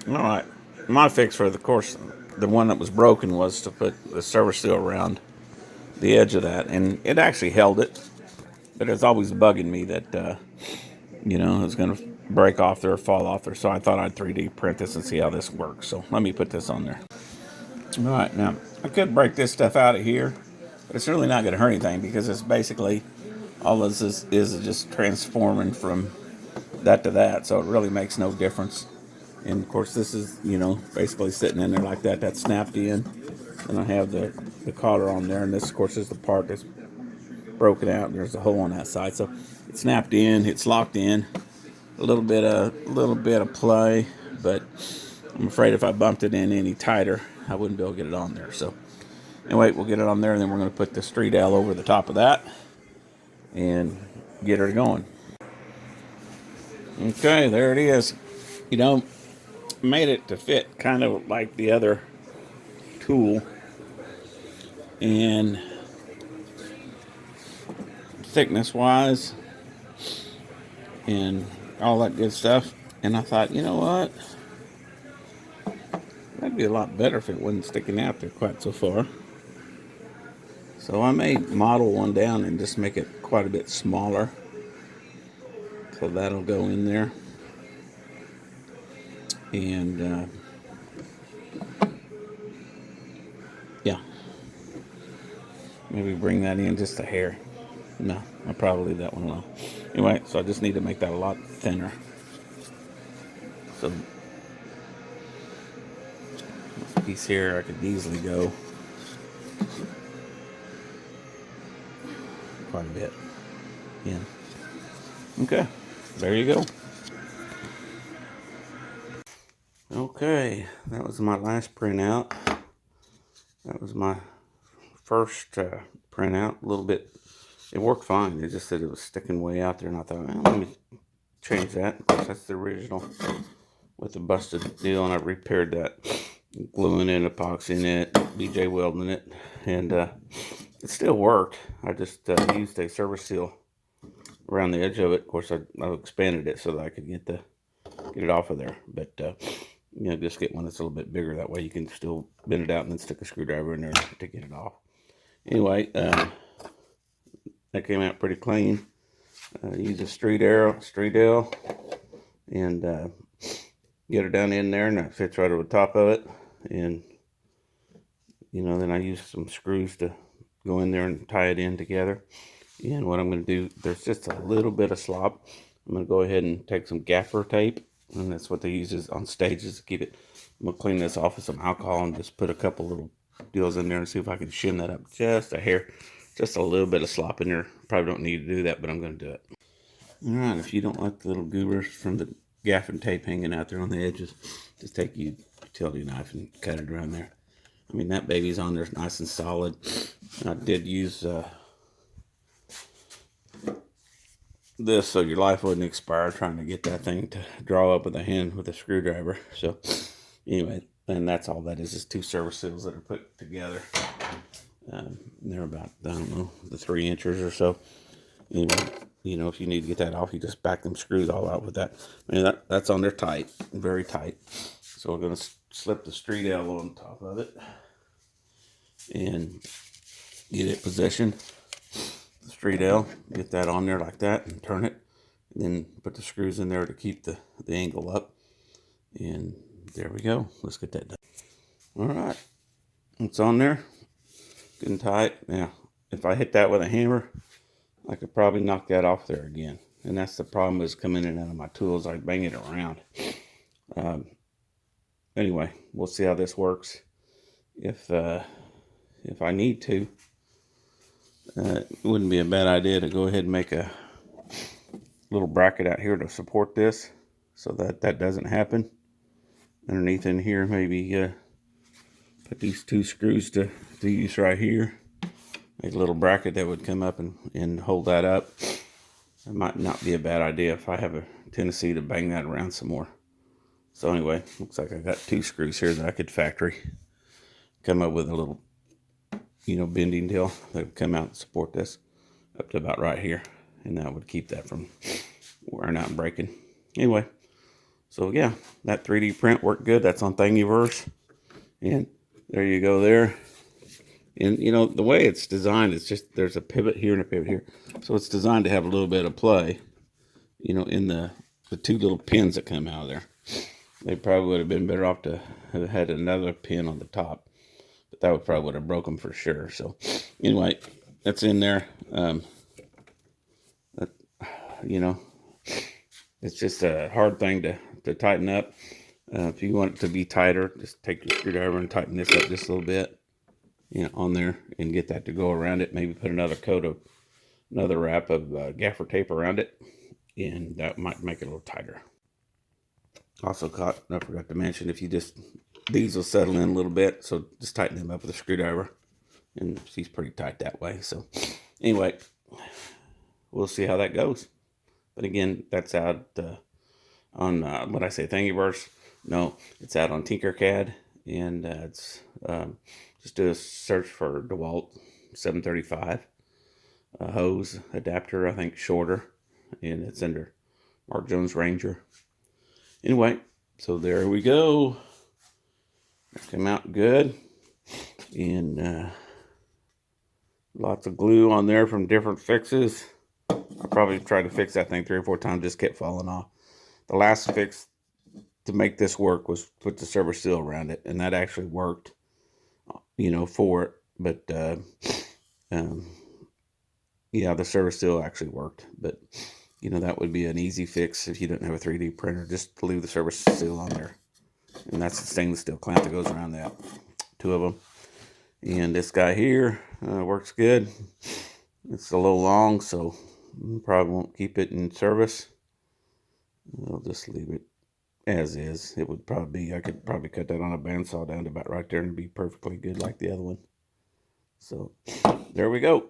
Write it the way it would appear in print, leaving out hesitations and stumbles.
All right. My fix for the course, the one that was broken was to put the service seal around the edge of that, and it actually held it. But it's always bugging me that it's going to break off there or fall off there. So I thought I'd 3D print this and see how this works. So let me put this on there. All right, now I could break this stuff out of here, but it's really not going to hurt anything because it's basically all this is just transforming from that to that. So it really makes no difference. And of course, this is basically sitting in there like that. That's snapped in. And I have the collar on there, and this of course is the part that's broken out. And there's a hole on that side, so it's snapped in. It's locked in. A little bit of play, but I'm afraid if I bumped it in any tighter, I wouldn't be able to get it on there. So anyway, we'll get it on there, and then we're going to put the street L over the top of that and get her going. Okay, there it is. Made it to fit kind of like the other tool, and thickness wise and all that good stuff. And I thought, you know what? That'd be a lot better if it wasn't sticking out there quite so far. So I may model one down and just make it quite a bit smaller. So that'll go in there. And yeah, maybe bring that in just a hair. No, I'll probably leave that one alone. Anyway, so I just need to make that a lot thinner. So this piece here I could easily go quite a bit. Yeah. Okay, there you go. Okay, that was my last printout. That was my first printout. A little bit, it worked fine. It just said it was sticking way out there, and I thought, well, let me change that. Of course, that's the original with the busted deal, and I repaired that, gluing in, epoxying it, BJ welding it, and it still worked. I just used a service seal around the edge of it. Of course, I expanded it so that I could get it off of there, but just get one that's a little bit bigger. That way you can still bend it out and then stick a screwdriver in there to get it off. Anyway, that came out pretty clean. Use a street L, and get her down in there, and that fits right over the top of it. And then I use some screws to go in there and tie it in together. And what I'm going to do, there's just a little bit of slop. I'm going to go ahead and take some gaffer tape, and that's what they use on stages to keep it. I'm going to clean this off with some alcohol and just put a couple little deals in there and see if I can shim that up just a hair. Just a little bit of slop in there. Probably don't need to do that, but I'm going to do it. All right, if you don't like the little goobers from the gaff and tape hanging out there on the edges, just take your utility knife and cut it around there. I mean, that baby's on there nice and solid. I did use this so your life wouldn't expire trying to get that thing to draw up with a hand with a screwdriver. So anyway, and that's all that is 2 service seals that are put together. They're about, I don't know, the 3 inches or so. Anyway, if you need to get that off, you just back them screws all out with that. I mean, that's on there tight, very tight. So we're going to slip the street L on top of it and get it positioned. The street L, get that on there like that and turn it. And then put the screws in there to keep the angle up. And there we go. Let's get that done. All right. It's on there. Getting tight. Now, if I hit that with a hammer, I could probably knock that off there again. And that's the problem is coming in and out of my tools. I bang it around. Anyway, we'll see how this works. If I need to, it wouldn't be a bad idea to go ahead and make a little bracket out here to support this so that doesn't happen. Underneath in here, maybe put these 2 screws to use right here. Make a little bracket that would come up and hold that up. It might not be a bad idea if I have a tendency to bang that around some more. So anyway, looks like I got 2 screws here that I could factory come up with a little, bending deal that would come out and support this up to about right here. And that would keep that from wearing out and breaking. Anyway, So yeah, that 3D print worked good. That's on Thingiverse. And there you go there. And you know, the way it's designed, it's just there's a pivot here and a pivot here. So it's designed to have a little bit of play, you know, in the two little pins that come out of there. They probably would have been better off to have had another pin on the top. But that would probably would have broken for sure. So anyway, that's in there. You know, it's just a hard thing to tighten up. If you want it to be tighter, just take your screwdriver and tighten this up just a little bit, you know, on there, and get that to go around it. Maybe put another wrap of gaffer tape around it, and that might make it a little tighter. Also, I forgot to mention, if you these will settle in a little bit, so just tighten them up with a screwdriver, and she's pretty tight that way. So anyway, we'll see how that goes. But again, that's out on what I say, Thingiverse. No, it's out on TinkerCad, and it's just do a search for Dewalt 735 hose adapter. I think shorter, and it's under Mark Jones Ranger. Anyway, so there we go. It came out good, and lots of glue on there from different fixes. I probably tried to fix that thing 3 or 4 times, just kept falling off. The last fix to make this work was put the server seal around it, and that actually worked, you know, for it. But yeah, the server seal actually worked. But you know, that would be an easy fix if you didn't have a 3D printer. Just leave the server seal on there, and that's the stainless steel clamp that goes around that. 2 of them. And this guy here works good. It's a little long, so probably won't keep it in service. I'll just leave it as is. It would probably be, I could probably cut that on a bandsaw down to about right there and be perfectly good like the other one. So there we go.